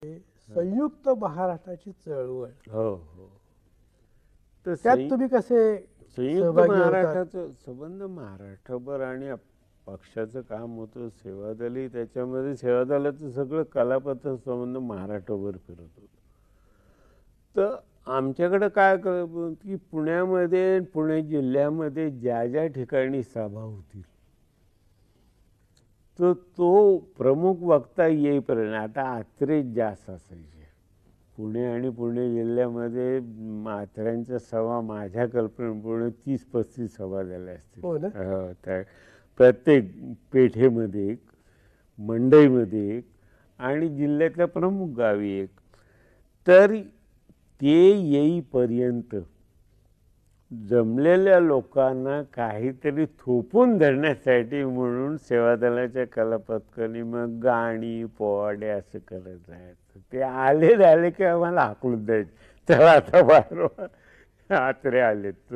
संयुक्त महाराष्ट्राची चळवळ, हो हो. तर त्यात तुम्ही कसे संयुक्त सहभागी होतात? महाराष्ट्राचा संबंध महाराष्ट्रभर आणि पक्षाचं काम होतं. सेवादलही त्याच्यामध्ये, सेवादलाचं सगळं कलापथक संबंध महाराष्ट्रभर फिरत होतं. तर आमच्याकडं काय की पुण्यामध्ये, पुणे जिल्ह्यामध्ये ज्या ज्या ठिकाणी सभा होतील तर तो प्रमुख वक्ता येईपर्यंत, आता आत्रेच जास्त असायचे पुणे आणि पुणे जिल्ह्यामध्ये. म्हात्र्यांच्या सभा माझ्या कल्पनेप्रमाणे 30-35 सभा झाल्या असतील. हो ना? त्या प्रत्येक पेठेमध्ये एक, मंडईमध्ये एक आणि जिल्ह्यातल्या प्रमुख गावी एक. तर ते येईपर्यंत जमलेल्या लोकांना काहीतरी थोपून धरण्यासाठी म्हणून सेवादलाच्या कलापथकाने मग गाणी पोवाडे असं करत राहायचं. ते आले की आम्हाला हाकलून द्यायचे, चला आता बाहेर, आत्रे आलेत.